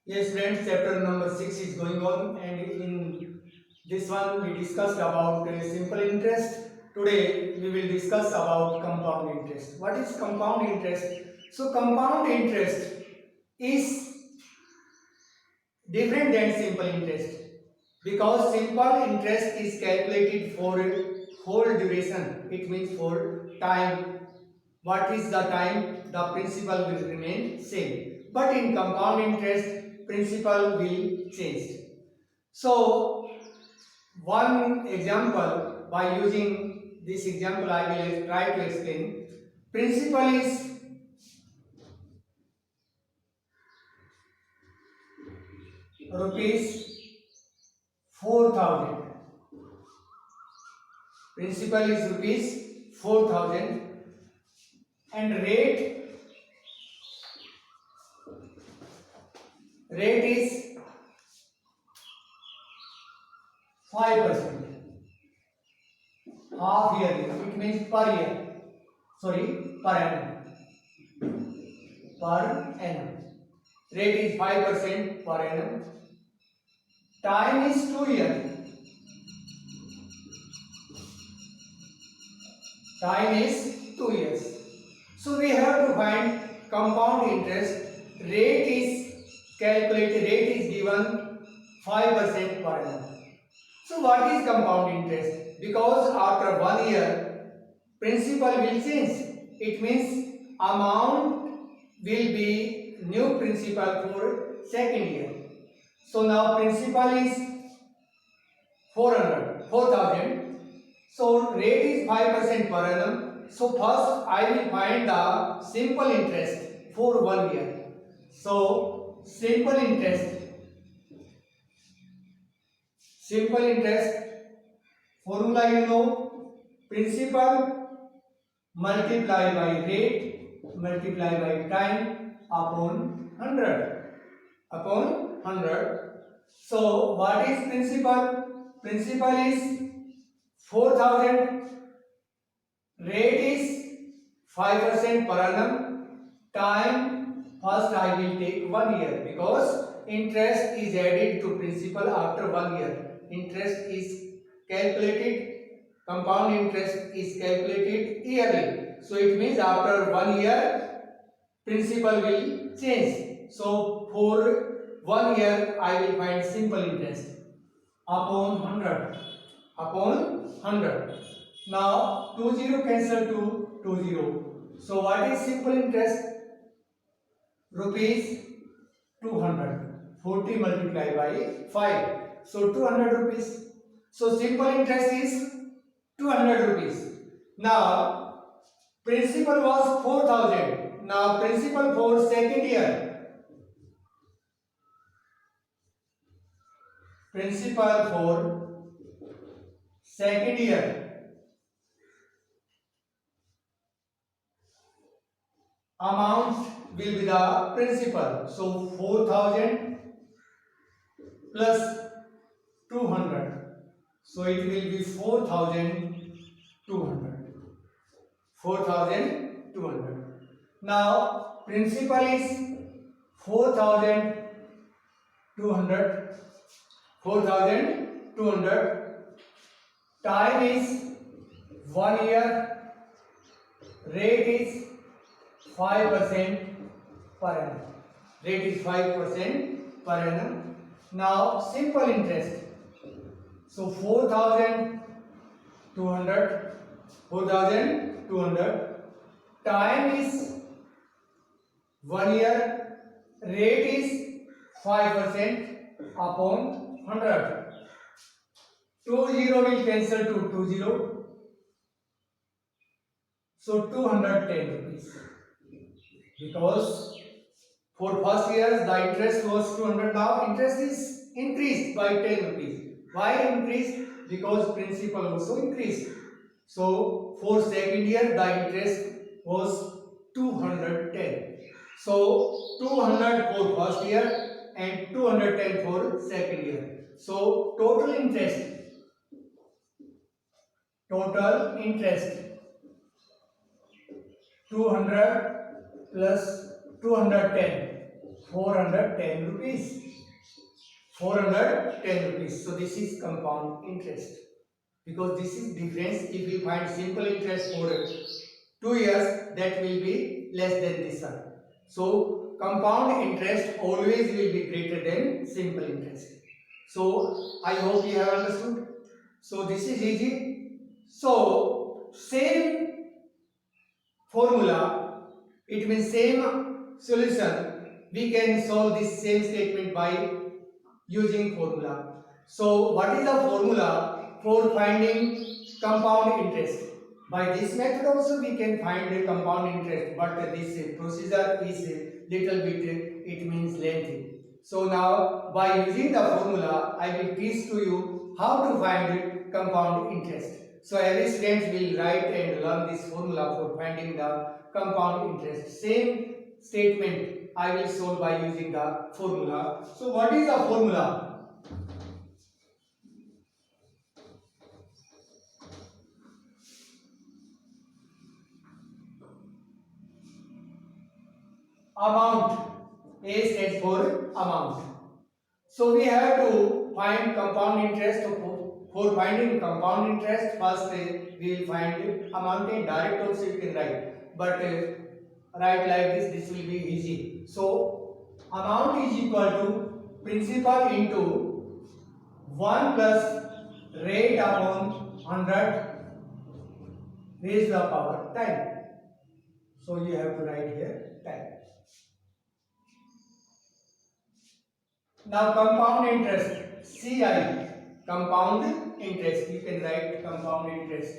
Yes, friends, chapter number 6 is going on, and in this one we discussed about simple interest. Today we will discuss about compound interest. What is compound interest? So, compound interest is different than simple interest because simple interest is calculated for a whole duration, it means for time. What is the time? The principal will remain same, but in compound interest principal will change. So one example, by using this example I will try to explain. Principal is rupees 4,000. Principal is rupees 4,000 and rate is 5%. Half yearly, it means per year. Sorry, per annum. Per annum. Rate is 5% per annum. Time is 2 years. Time is 2 years. So we have to find compound interest. Rate is calculated, rate is given 5% per annum. So what is compound interest? Because after 1 year, principal will change. It means amount will be new principal for second year. So now principal is 4,000. So rate is 5% per annum. So first I will find the simple interest for 1 year. So simple interest formula you know, principal multiply by rate multiply by time upon 100. So what is principal? Principal is 4,000. Rate is 5% per annum. Time, first I will take 1 year because interest is added to principal after 1 year. Interest is calculated, compound interest is calculated yearly. So it means after 1 year, principal will change. So for 1 year, I will find simple interest upon 100. Now 20 cancel to 20. So what is simple interest? Rupees 200. 40 multiplied by 5. So 200 rupees. So simple interest is 200 rupees. Now principal was 4,000. Now principal for second year. Principal for second year. Amount will be the principal. So 4,000 plus 200. So it will be 4,200. 4,200. Now principal is 4,200. 4,200. Time is 1 year. Rate is 5% per annum. Rate is 5% per annum. Now simple interest. So 4,200. 4,200. Time is 1 year. Rate is 5% upon 100. 20 will cancel to 20. So 210 rupees. Because for first years the interest was 200, now interest is increased by 10 rupees. Why increased? Because principal also increased. So for second year the interest was 210. So 200 for first year and 210 for second year. So total interest 200 plus 210 410 rupees. 410 rupees. So this is compound interest. Because this is difference. If we find simple interest for 2 years, that will be less than this one. So compound interest always will be greater than simple interest. So I hope you have understood. So this is easy. So same formula, it means same solution, we can solve this same statement by using formula. So what is the formula for finding compound interest? By this method also we can find the compound interest, but this procedure is little bit, it means lengthy. So now by using the formula, I will teach to you how to find compound interest. So every student will write and learn this formula for finding the compound interest. Same statement I will solve by using the formula. So what is the formula? Amount. A stands for amount. So we have to find compound interest. For finding compound interest, first we will find amount in direct also you can write. But write like this will be easy. So amount is equal to principal into 1 plus rate upon 100 raised to the power time. So you have to write here time. Now compound interest, CI, compound interest, you can write compound interest.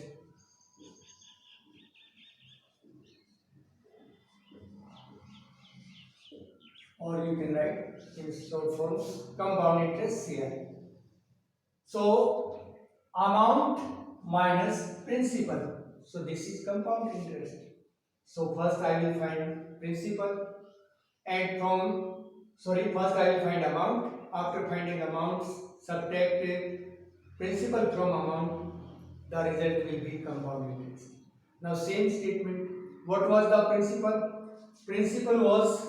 Or you can write in short form compound interest CI. So amount minus principal. So this is compound interest. So first I will find principal and first I will find amount. After finding amounts, subtract principal from amount, the result will be compound interest. Now same statement, what was the principal? Principal was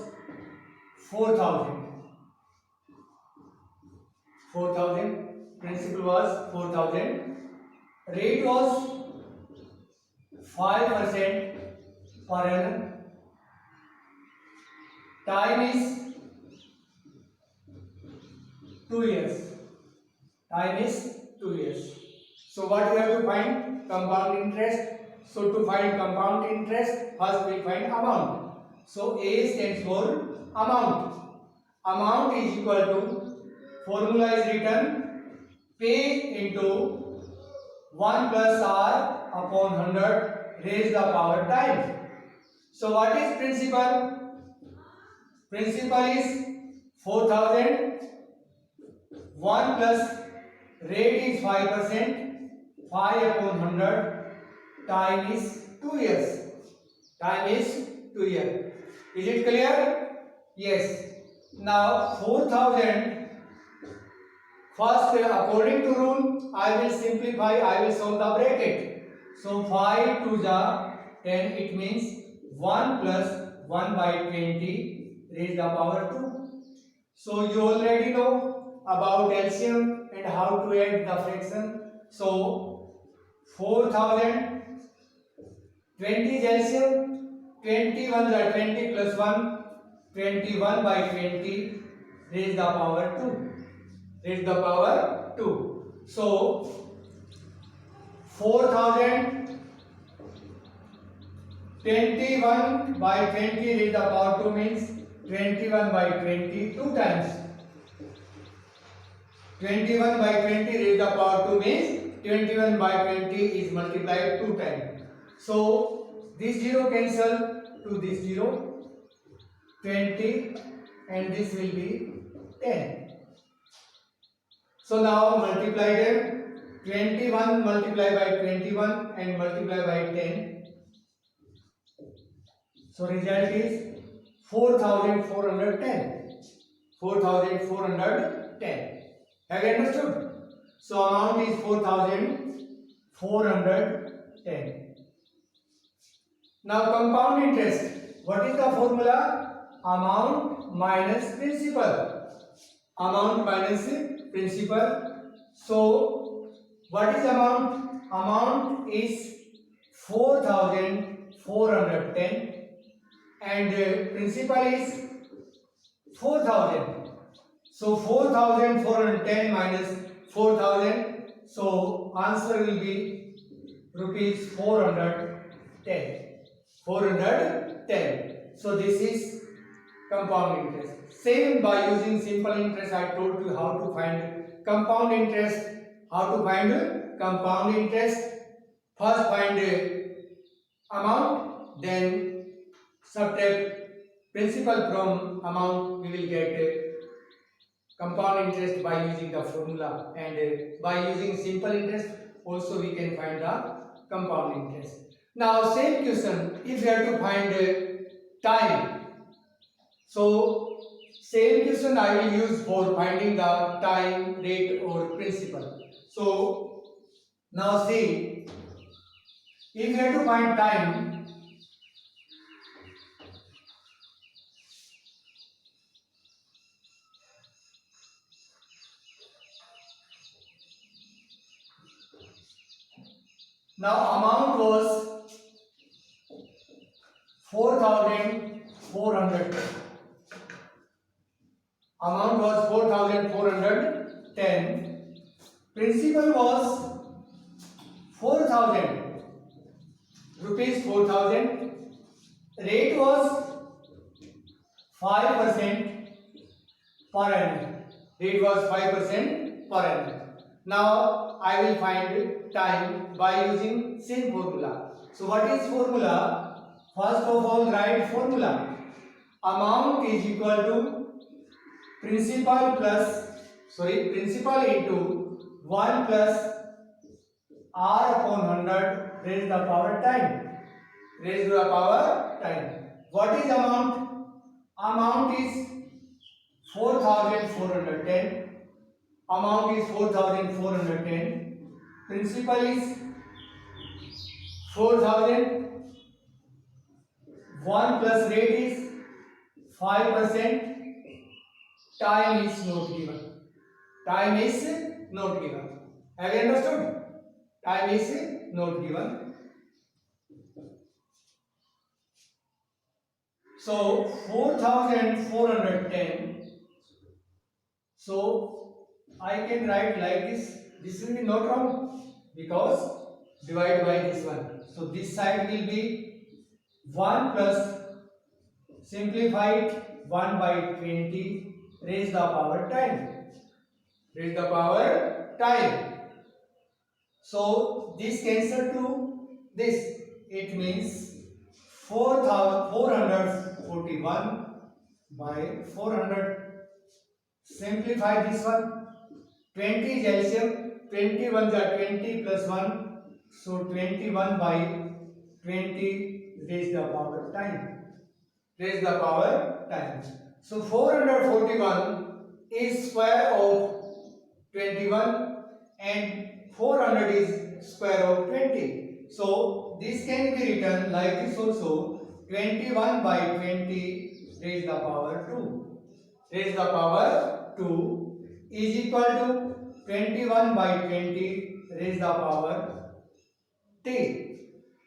4,000. 4,000. Principal was 4,000. Rate was 5% per annum. Time is 2 years. Time is 2 years. So what we have to find? Compound interest. So to find compound interest, first we find amount. So A stands for amount. Amount is equal to, formula is written, P into 1 plus R upon 100 raised the power time. So what is principal? Principal is 4,000. 1 plus rate is 5%, 5 upon 100, time is 2 years. Time is 2 years. Is it clear? Yes. Now 4,000, first according to rule, I will simplify, I will solve the bracket. So 5 to the 10, it means 1 plus 1 by 20 raised the power 2. So you already know about LCM and how to add the fraction. So 4,000, 20 is LCM, 21 the 20 plus 1, 21 by 20 raised the power 2. Raised the power 2. So 4,000, 21 by 20 raised the power 2 means 21 by 20 2 times. 21 by 20 raised the power 2 means 21 by 20 is multiplied 2 times. So this 0 cancel to this 0, 20 and this will be 10. So now multiply them. 21 multiplied by 21 and multiply by 10. So result is 4,410. 4,410. Have you understood? So amount is 4,410. Now compound interest. What is the formula? Amount minus principal. Amount minus principal. So what is amount? Amount is 4,410 and principal is 4,000. So 4,410 minus 4,000. So answer will be rupees 410. 410. So this is compound interest. Same by using simple interest. I told you how to find compound interest. How to find compound interest? First find amount, then subtract principal from amount. We will get compound interest by using the formula, and by using simple interest also we can find the compound interest. Now same question, if we have to find time, so same question I will use for finding the time, rate or principal. So now see, if we have to find time, now amount was 4,400. Amount was 4,410. Principal was 4,000 rupees. 4,000. Rate was 5% per annum. Rate was 5% per annum. Now I will find time by using same formula. So what is formula? First of all, write formula. Amount is equal to principal into 1 plus r upon 100 raised to the power time. Raised to the power time. What is amount? Amount is 4,410. Amount is 4,410. Principal is 4,000. 1 plus rate is 5%. Time is not given. Time is not given. Have you understood? Time is not given. So 4,410. So I can write like this. This will be not wrong because divide by this one. So this side will be 1 plus simplified 1 by 20 raised the power time. Raised the power time. So this cancel to this. It means 4,441 by 400. Simplify this one. 20 is LCM. 21 is 20 plus 1. So 21 by 20 raised the power time. Raised the power time. So 441 is square of 21 and 400 is square of 20. So this can be written like this also. 21 by 20 raised the power 2. Raised the power 2 is equal to 21 by 20 raised the power 10.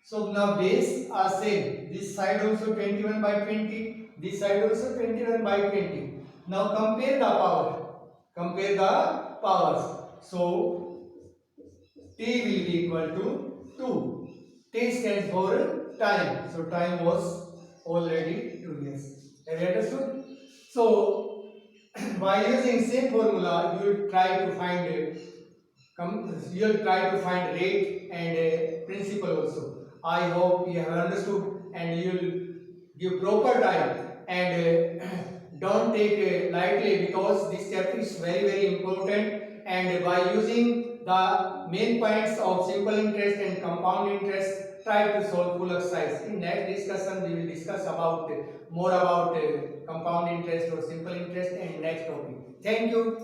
So now base are same. This side also 21 by 20. This side also 21 by 20. Now compare the power. Compare the powers. So T will be equal to 2. T stands for time. So time was already 2 years. Have you understood? So by using same formula, you will try to find rate and principal also. I hope you have understood and you will give proper time and don't take lightly because this chapter is very important, and by using the main points of simple interest and compound interest, try to solve full exercise. In next discussion we will discuss about more about compound interest or simple interest and next topic. Thank you.